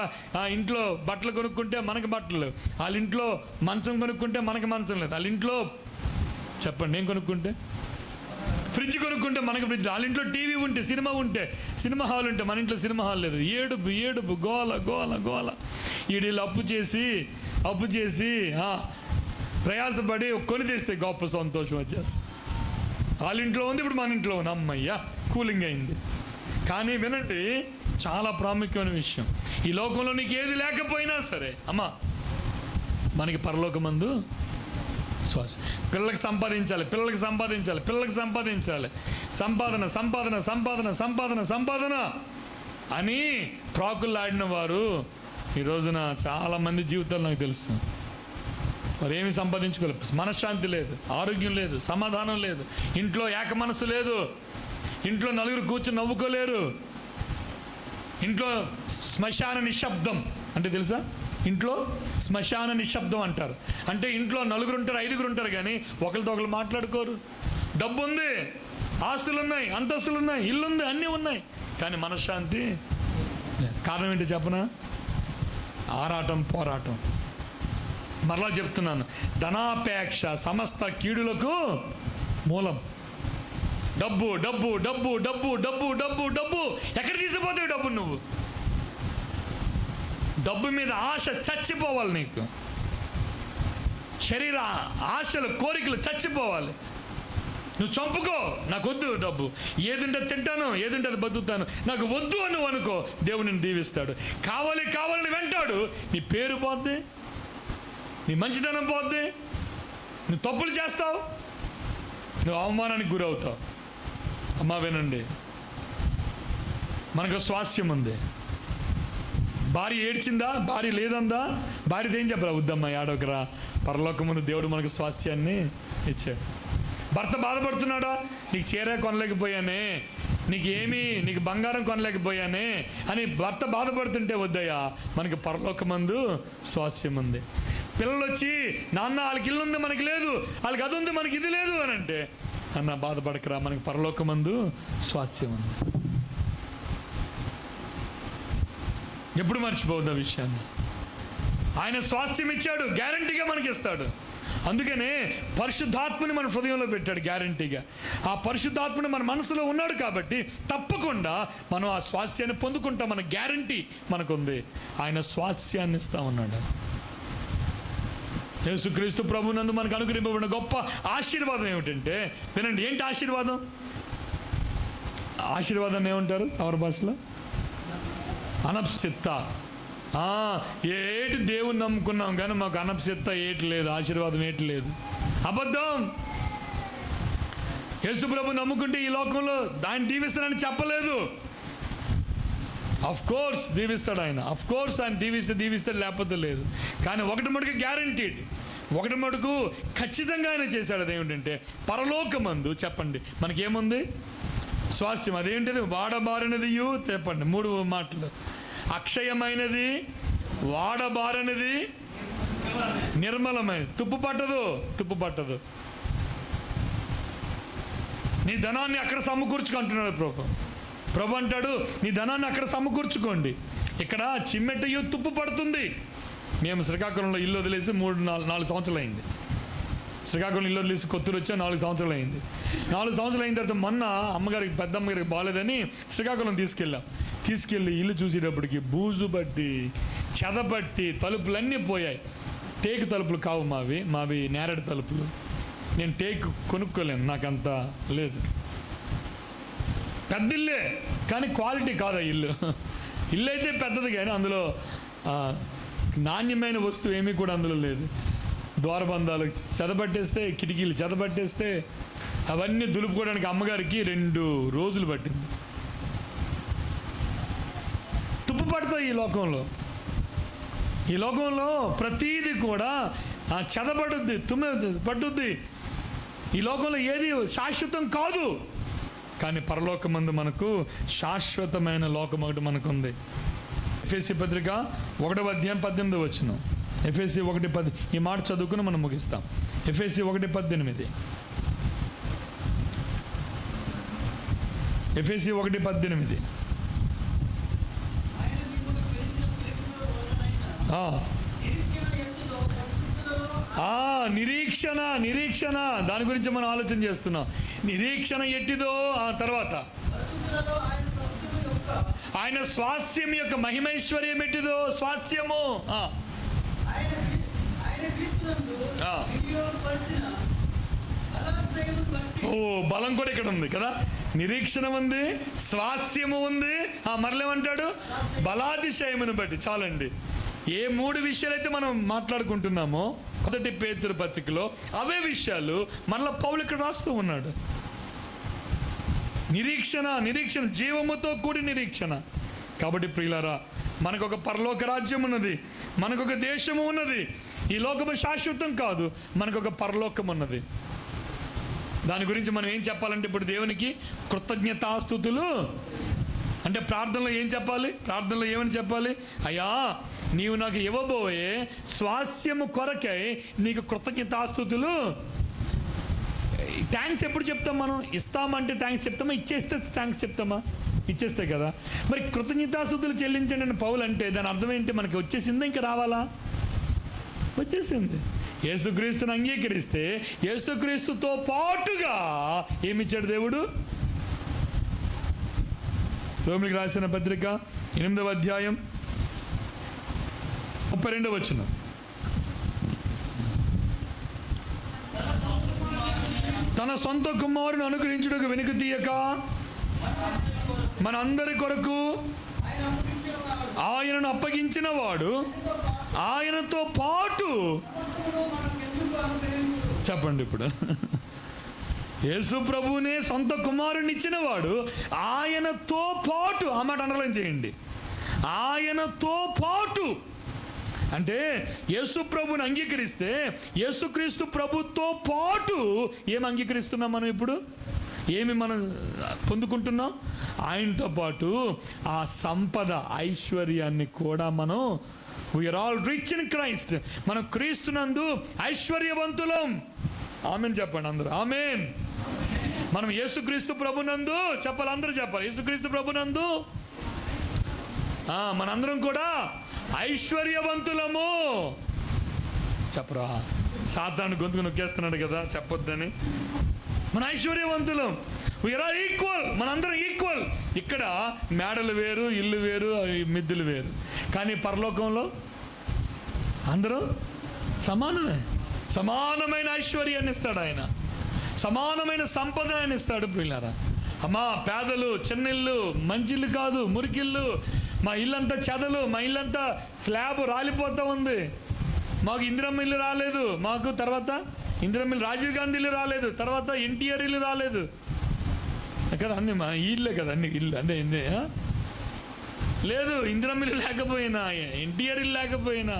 Speaker 1: ఇంట్లో బట్టలు కొనుక్కుంటే మనకు బట్టలు, వాళ్ళ ఇంట్లో మంచం కొనుక్కుంటే మనకు మంచం లేదు, వాళ్ళ ఇంట్లో చెప్పండి ఏం కొనుక్కుంటే, ఫ్రిడ్జ్ కొనుక్కుంటే మనకు ఫ్రిడ్జ్, వాళ్ళ ఇంట్లో టీవీ ఉంటే, సినిమా ఉంటే, సినిమా హాల్ ఉంటే మన ఇంట్లో సినిమా హాల్ లేదు. ఏడుపు గోల. వీళ్ళు అప్పు చేసి ప్రయాసపడి కొని తెస్తే గొప్ప సంతోషం వచ్చేస్తుంది. వాళ్ళ ఇంట్లో ఉంది, ఇప్పుడు మన ఇంట్లో ఉంది, అమ్మయ్యా కూలింగ్ అయింది. కానీ వినండి, చాలా ప్రాముఖ్యమైన విషయం. ఈ లోకంలో నీకు ఏది లేకపోయినా సరే అమ్మా, మనకి పరలోకమందు శ్వాస. పిల్లలకి సంపాదించాలి, పిల్లలకి సంపాదించాలి, పిల్లలకి సంపాదించాలి, సంపాదన సంపాదన సంపాదన సంపాదన సంపాదన అని ప్రాకుల్లాడిన వారు ఈ రోజున చాలామంది జీవితాలు నాకు తెలుసు. మరి ఏమి సంపాదించుకోలేదు, మనశ్శాంతి లేదు, ఆరోగ్యం లేదు, సమాధానం లేదు, ఇంట్లో ఏక మనసు లేదు, ఇంట్లో నలుగురు కూర్చొని నవ్వుకోలేరు, ఇంట్లో శ్మశాన నిశ్శబ్దం అంటే తెలుసా? ఇంట్లో శ్మశాన నిశ్శబ్దం అంటారు. అంటే ఇంట్లో నలుగురు ఉంటారు, ఐదుగురు ఉంటారు, కానీ ఒకరితో ఒకరు మాట్లాడుకోరు. డబ్బు ఉంది, ఆస్తులు ఉన్నాయి, అంతస్తులు ఉన్నాయి, ఇల్లు ఉంది, అన్నీ ఉన్నాయి, కానీ మనశ్శాంతి. కారణం ఏంటి చెప్పనా? ఆరాటం, పోరాటం. మరలా చెప్తున్నాను, ధనాపేక్ష సమస్త కీడులకు మూలం. డబ్బు డబ్బు డబ్బు డబ్బు డబ్బు డబ్బు డబ్బు. ఎక్కడ తీసుకుపోతావు డబ్బు? నువ్వు డబ్బు మీద ఆశ చచ్చిపోవాలి. నీకు శరీర ఆశలు, కోరికలు చచ్చిపోవాలి. నువ్వు చంపుకో, నాకు వద్దు డబ్బు, ఏదుంటే తింటాను, ఏదుంటే అది బతుకుతాను, నాకు వద్దు అని నువ్వు అనుకో, దేవుడు నిన్ను దీవిస్తాడు. కావాలి కావాలని వెంటాడు, నీ పేరు పోద్ది, నీ మంచితనం పోద్ది, నువ్వు తప్పులు చేస్తావు, నువ్వు అవమానానికి గురవుతావు. అమ్మా వినండి, మనకు స్వాస్థ్యం ఉంది. భార్య ఏడ్చిందా? భార్య లేదందా? భార్యతో ఏం చెప్పరా? వద్దమ్మా ఏడవకరా, పరలోకమును దేవుడు మనకు స్వాస్థ్యాన్ని ఇచ్చాడు. భర్త బాధపడుతున్నాడా? నీకు చీర కొనలేకపోయానే, నీకు బంగారం కొనలేకపోయానే అని భర్త బాధపడుతుంటే, వద్దయ్యా మనకి పరలోకమందు స్వాస్థ్యం ఉంది. పిల్లలు వచ్చి, నాన్న వాళ్ళకి ఇల్లు ఉంది మనకి లేదు, వాళ్ళకి అది ఉంది మనకి ఇది లేదు అని అంటే, అన్న బాధపడకరా, మనకి పరలోకమందు స్వాస్థ్యం ఉంది. ఎప్పుడు మర్చిపోవద్దు ఆ విషయాన్ని. ఆయన స్వాస్థ్యం ఇచ్చాడు, గ్యారంటీగా మనకి ఇస్తాడు. అందుకనే పరిశుద్ధాత్మని మన హృదయంలో పెట్టాడు గ్యారంటీగా. ఆ పరిశుద్ధాత్మని మన మనసులో ఉన్నాడు కాబట్టి తప్పకుండా మనం ఆ స్వాస్థ్యాన్ని పొందుకుంటాం. మన గ్యారంటీ మనకుంది. ఆయన స్వాస్థ్యాన్ని ఇస్తా ఉన్నాడు. యేసుక్రీస్తు ప్రభునందు మనకు అనుగ్రహింపబడిన గొప్ప ఆశీర్వాదం ఏమిటంటే, వినండి, ఏంటి ఆశీర్వాదం? ఆశీర్వాదాన్ని ఏమంటారు సౌర భాషలో? అనప్సిత్త. ఏటి దేవుని నమ్ముకున్నాం కానీ మాకు అనప్సిత్త ఏటి లేదు, ఆశీర్వాదం ఏటి లేదు. అబద్ధం. యేసు ప్రభు నమ్ముకుంటే ఈ లోకంలో ఆయన దీవిస్తాడని చెప్పలేదు. అఫ్ కోర్స్ దీవిస్తాడు ఆయన, అఫ్ కోర్స్ ఆయన దీవిస్తాడు, లేకపోతే లేదు. కానీ ఒకటి మటుకు గ్యారంటీడ్, ఒకటి మటుకు ఖచ్చితంగా ఆయన చేశాడు. అదేమిటంటే పరలోకమందు, చెప్పండి మనకేముంది? స్వాస్థ్యం. అదేంటిది? వాడబారినది చెప్పండి 3 మాటలు. అక్షయమైనది, వాడబారనిది, నిర్మలమైనది. తుప్పు పట్టదు. నీ ధనాన్ని అక్కడ సమకూర్చుకుంటున్నాడు ప్రభు అంటాడు, నీ ధనాన్ని అక్కడ సమకూర్చుకోండి. ఇక్కడ చిమ్మెట్టయ్యో తుప్పు పడుతుంది. మేము శ్రీకాకుళంలో ఇల్లు వదిలేసి 3-4 సంవత్సరాలు అయింది. శ్రీకాకుళం ఇల్లు వదిలేసి కొత్తూరు వచ్చా 4 సంవత్సరాలు అయింది. 4 సంవత్సరాలు అయిన తర్వాత మొన్న పెద్దమ్మగారికి బాగాలేదని శ్రీకాకుళం తీసుకెళ్ళి ఇల్లు చూసేటప్పటికి బూజు పట్టి, చెదపట్టి, తలుపులన్నీ పోయాయి. టేకు తలుపులు కావు మావి నేరేడు తలుపులు. నేను టేకు కొనుక్కోలేను, నాకంత లేదు. పెద్ద ఇల్లే కానీ క్వాలిటీ కాదు ఆ ఇల్లు. ఇల్లు అయితే పెద్దది కానీ అందులో నాణ్యమైన వస్తువు ఏమీ కూడా అందులో లేదు. ద్వారబంధాలు చెదపట్టేస్తే, కిటికీలు చెదపట్టేస్తే, అవన్నీ దులుపుకోవడానికి అమ్మగారికి 2 రోజులు పట్టింది. తుప్పు పడుతుంది ఈ లోకంలో ప్రతీది కూడా చెదపడుద్ది, పట్టుద్ది. ఈ లోకంలో ఏది శాశ్వతం కాదు. కానీ పరలోకమందు మనకు శాశ్వతమైన లోకం ఒకటి మనకుంది. ఎఫెసీ పత్రిక 1వ అధ్యాయం 18వ వచనం. ఎఫెసీ 1:10. ఈ మాట చదువుకుని మనం ముగిస్తాం. ఎఫెసీ 1:18. ఎఫెసీ 1:18. నిరీక్షణ దాని గురించి మనం ఆలోచన చేస్తున్నాం. నిరీక్షణ ఎట్టిదో, ఆ తర్వాత ఆయన స్వాస్థ్యం యొక్క మహిమైశ్వర్యం ఎట్టిదో, స్వాస్థ్యము. బలం కూడా ఇక్కడ ఉంది కదా. నిరీక్షణ ఉంది, స్వాస్యము ఉంది, మరలేమంటాడు బలాతిశయమును బట్టి. చాలండి. ఏ 3 విషయాలైతే మనం మాట్లాడుకుంటున్నామో 1 పేతురు పత్రికలో అవే విషయాలు మరలా పౌలు ఇక్కడ రాస్తూ ఉన్నాడు. నిరీక్షణ జీవముతో కూడి నిరీక్షణ. కాబట్టి ప్రియులారా, మనకొక పరలోక రాజ్యం ఉన్నది, మనకొక దేశము ఉన్నది. ఈ లోకము శాశ్వతం కాదు, మనకొక పరలోకం ఉన్నది. దాని గురించి మనం ఏం చెప్పాలంటే ఇప్పుడు దేవునికి కృతజ్ఞతాస్తుతులు అంటే ప్రార్థనలో ఏం చెప్పాలి? ప్రార్థనలో ఏమని చెప్పాలి? అయ్యా, నీవు నాకు ఇవ్వబోయే స్వాస్యము కొరకై నీకు కృతజ్ఞతాస్తుతులు. థ్యాంక్స్ ఎప్పుడు చెప్తాం మనం? ఇస్తామంటే థ్యాంక్స్ చెప్తామా? ఇచ్చేస్తే థ్యాంక్స్ చెప్తామా? ఇచ్చేస్తే కదా. మరి కృతజ్ఞతాస్తుతులు చెల్లించండి అని పౌలు అంటే దాని అర్థం ఏంటి? మనకి వచ్చేసిందా, ఇంకా రావాలా? వచ్చేసింది. యేసుక్రీస్తుని అంగీకరిస్తే యేసుక్రీస్తుతో పాటుగా ఏమిచ్చాడు దేవుడు? రోమిలికి రాసిన పత్రిక 8వ అధ్యాయం 32వ వచనం. తన సొంత కుమారుని అనుగ్రహించుటకు వెనుక తీయక మన అందరి కొరకు ఆయనను అప్పగించిన వాడు ఆయనతో పాటు. చెప్పండి ఇప్పుడు. యేసు ప్రభువునే సొంత కుమారుని ఇచ్చిన వాడు ఆయనతో పాటు. ఆ మాట అండర్లైన్ చేయండి. ఆయనతో పాటు అంటే యేసు ప్రభుని అంగీకరిస్తే యేసుక్రీస్తు ప్రభుతో పాటు ఏమి అంగీకరిస్తున్నాం మనం ఇప్పుడు? ఏమి మనం పొందుకుంటున్నాం? ఆయనతో పాటు ఆ సంపద ఐశ్వర్యాన్ని కూడా మనం we are all rich in Christ. మనం క్రీస్తునందు ఐశ్వర్యవంతులం. ఆమెన్ చెప్పండి అందరూ. ఆమెన్. మనం యేసుక్రీస్తు ప్రభునందు చెప్పాలి, అందరూ చెప్పాలి. యేసుక్రీస్తు ప్రభునందు మనందరం కూడా ఐశ్వర్యవంతులము. చెప్పరా? సాతాను గొంతుకు నొక్కేస్తున్నాడు కదా చెప్పొద్దని. మన ఐశ్వర్యవంతులం. We are all. మనందరం ఈక్వల్. ఇక్కడ మేడలు వేరు, ఇల్లు వేరు, మిద్దెలు వేరు. కానీ పరలోకంలో అందరం సమానమే. సమానమైన ఐశ్వర్యాన్ని ఇస్తాడు ఆయన, సమానమైన సంపద ఆయన ఇస్తాడు. ప్రియులారా, అమ్మా పేదలు, చిన్నిళ్ళు, మంచిళ్ళు కాదు, మురికిళ్ళు, మా ఇల్లంతా చెదలు, మా ఇల్లంతా స్లాబ్ రాలిపోతూ ఉంది. మాకు ఇందిరమ్మ ఇల్లు రాలేదు, మాకు తర్వాత ఇందిరమ్మ ఇల్లు, రాజీవ్ గాంధీ ఇల్లు రాలేదు, తర్వాత ఎన్టీఆర్ ఇల్లు రాలేదు కదా. అన్ని మా ఇల్లే కదా, అన్ని ఇల్లు అంటే లేదు. ఇందిరమ్మ ఇల్లు లేకపోయినా, ఎన్టీఆర్ ఇల్లు లేకపోయినా,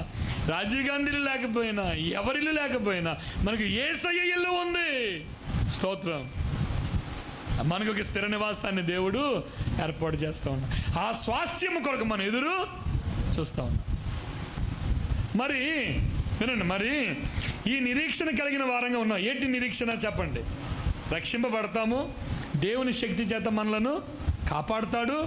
Speaker 1: రాజీవ్ గాంధీ ఇల్లు లేకపోయినా, ఎవరిల్లు లేకపోయినా మనకు యేసయ్య ఇల్లు ఉంది. స్తోత్రం. మనకు ఒక స్థిర నివాసాన్ని దేవుడు ఏర్పాటు చేస్తూ ఉన్నాం. ఆ స్వాస్యము కొరకు మనం ఎదురు చూస్తూ ఉన్నాం. మరి వినండి, మరి ఈ నిరీక్షణ కలిగిన వారంగా ఉన్నాం. ఏంటి నిరీక్షణ చెప్పండి? రక్షింపబడతాము, దేవుని శక్తి చేత మనలను కాపాడుతాడు,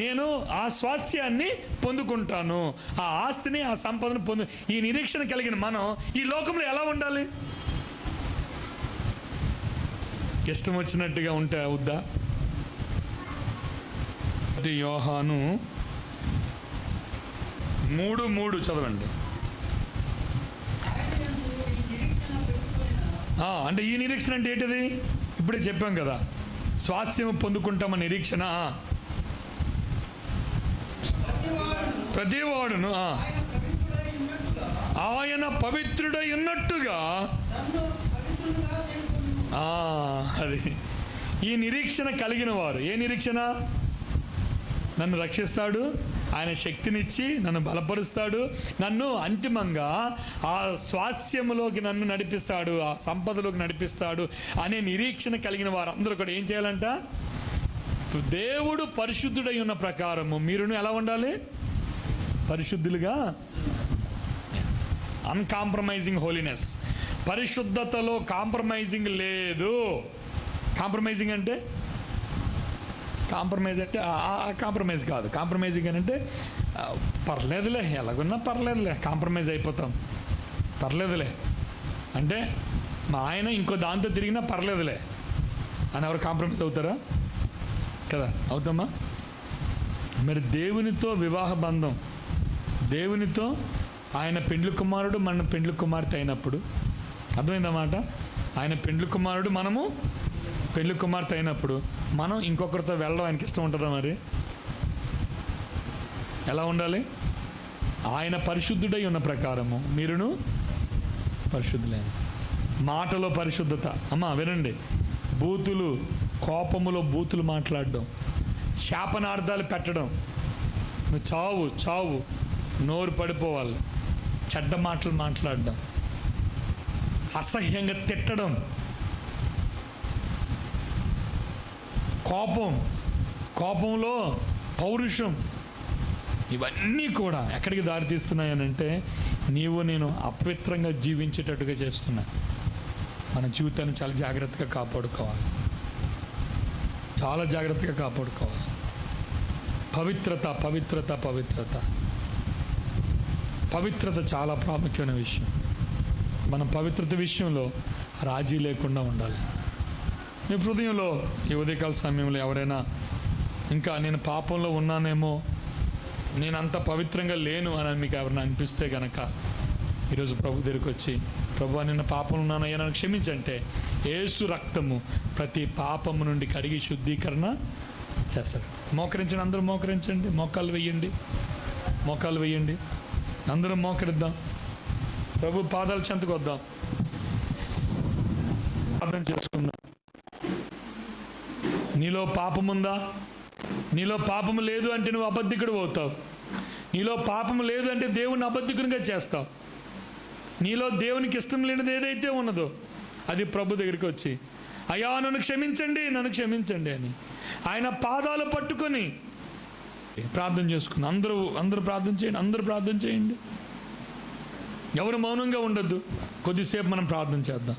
Speaker 1: నేను ఆ స్వాస్యాన్ని పొందుకుంటాను, ఆ ఆస్తిని, ఆ సంపదను ఈ నిరీక్షణ కలిగిన మనం ఈ లోకంలో ఎలా ఉండాలి? ఇష్టం వచ్చినట్టుగా ఉంటే అవుద్దా? యోహాను 3:3 చదవండి. అంటే ఈ నిరీక్షణ అంటే ఏంటిది? ఇప్పుడే చెప్పాం కదా, స్వాస్యం పొందుకుంటామన్న నిరీక్షణ. ప్రతివాడును ఆయన పవిత్రుడై ఉన్నట్టుగా. అది ఈ నిరీక్షణ కలిగిన వారు. ఏ నిరీక్షణ? నన్ను రక్షిస్తాడు, ఆయన శక్తినిచ్చి నన్ను బలపరుస్తాడు, నన్ను అంతిమంగా ఆ స్వాస్యములోకి నన్ను నడిపిస్తాడు, ఆ సంపదలోకి నడిపిస్తాడు అనే నిరీక్షణ కలిగిన వారు అందరూ కూడా ఏం చేయాలంట? దేవుడు పరిశుద్ధుడై ఉన్న ప్రకారము మీరును ఎలా ఉండాలి? పరిశుద్ధులుగా. Uncompromising holiness. పరిశుద్ధతలో కాంప్రమైజింగ్ లేదు. కాంప్రమైజింగ్ అంటే కాంప్రమైజ్ కాదు. కాంప్రమైజింగ్ అని అంటే పర్లేదులే, ఎలాగున్నా పర్లేదులే, కాంప్రమైజ్ అయిపోతాం, పర్లేదులే అంటే మా ఆయన ఇంకో దాంతో తిరిగినా పర్లేదులే అని ఎవరు కాంప్రమైజ్ అవుతారా? కదా, అవుతామా? మరి దేవునితో వివాహ బంధం, దేవునితో ఆయన పెండ్లి కుమారుడు, మన పెండ్లి కుమార్తె అయినప్పుడు, అర్థమైందన్నమాట. ఆయన పెండ్లి కుమారుడు, మనము పెండ్లి కుమార్తె అయినప్పుడు మనం ఇంకొకరితో వెళ్ళడం ఆయనకి ఇష్టం ఉంటుందా? మరి ఎలా ఉండాలి? ఆయన పరిశుద్ధుడై ఉన్న ప్రకారము మీరును పరిశుద్ధులైన. మాటలో పరిశుద్ధత. అమ్మా వినండి, బూతులు, కోపములో బూతులు మాట్లాడడం, శాపనార్థాలు పెట్టడం, చావు చావు, నోరు పడిపోవాలి, చెడ్డ మాటలు మాట్లాడడం, అసహ్యంగా తిట్టడం, కోపంలో పౌరుషం, ఇవన్నీ కూడా ఎక్కడికి దారితీస్తున్నాయనంటే నీవు నేను అపవిత్రంగా జీవించేటట్టుగా చేస్తున్నా. మన జీవితాన్ని చాలా జాగ్రత్తగా కాపాడుకోవాలి, చాలా జాగ్రత్తగా కాపాడుకోవాలి. పవిత్రత పవిత్రత పవిత్రత పవిత్రత చాలా ప్రాముఖ్యమైన విషయం. మనం పవిత్రత విషయంలో రాజీ లేకుండా ఉండాలి. మీ హృదయంలో ఈ ఉదయకాల సమయంలో ఎవరైనా ఇంకా నేను పాపంలో ఉన్నానేమో, నేను అంత పవిత్రంగా లేను అని మీకు ఎవరైనా అనిపిస్తే గనక ఈరోజు ప్రభు దగ్గరికి వచ్చి, ప్రభు నిన్న పాపంలో ఉన్నానయ్యా నన్ను క్షమించంటే యేసు రక్తము ప్రతి పాపము నుండి కడిగి శుద్ధీకరణ చేస్తాడు. మోకరించండి, అందరూ మోకరించండి, మోకాలు వేయండి, అందరం మోకరిద్దాం, ప్రభు పాదాల చెంతకు వద్దాం, ప్రార్థన చేసుకుందాం. నీలో పాపముందా? నీలో పాపము లేదు అంటే నువ్వు అబద్ధికుడు అవుతావు. నీలో పాపము లేదు అంటే దేవుని అబద్ధికునిగా చేస్తావు. నీలో దేవునికి ఇష్టం లేనిది ఏదైతే ఉన్నదో అది ప్రభు దగ్గరికి వచ్చి, అయ్యా నన్ను క్షమించండి అని ఆయన పాదాలు పట్టుకొని ప్రార్థన చేసుకుందాం. అందరూ ప్రార్థన చేయండి. ఎవరు మౌనంగా ఉండొద్దు. కొద్దిసేపు మనం ప్రార్థన చేద్దాం.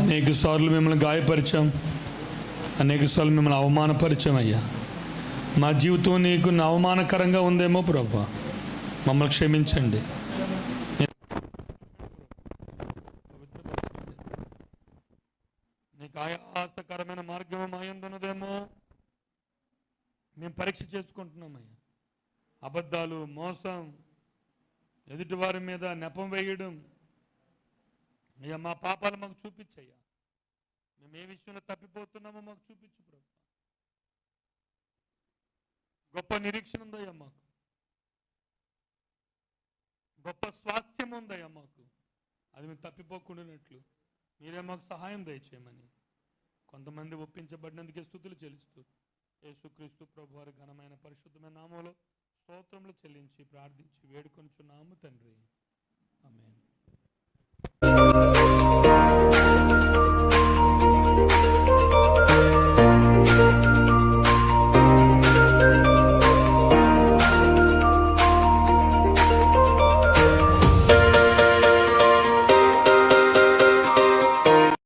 Speaker 1: అనేక సార్లు మిమ్మల్ని గాయపరిచాం, అనేక సార్లు మిమ్మల్ని అవమానపరిచాం అయ్యా. మా జీవితం నీకు అవమానకరంగా ఉందేమో ప్రభు, మమ్మల్ని క్షమించండి. నీకు ఆయాసకరమైన మార్గం మాయందున్నదేమో మేము పరీక్ష చేసుకుంటున్నామయ్యా. అబద్ధాలు, మోసం, ఎదుటివారి మీద నెపం వేయడం, అయ్యా మా పాపాలు మాకు చూపించయ్యా. మేము ఏ విషయంలో తప్పిపోతున్నామో మాకు చూపించు ప్రభు. గొప్ప నిరీక్షణ ఉందయ్యా మాకు, గొప్ప స్వాస్థ్యం ఉందయ్యా మాకు. అది మేము తప్పిపోకుండానట్లు మీరే మాకు సహాయం దయచేయమని కొంతమంది ఒప్పించబడినందుకే స్తుతులు చెల్లిస్తూ యేసుక్రీస్తు ప్రభు వారి ఘనమైన పరిశుద్ధమైన నామములో స్తోత్రములు చెల్లించి ప్రార్థించి వేడుకొనుచున్నాము తండ్రి. ఆమేన్.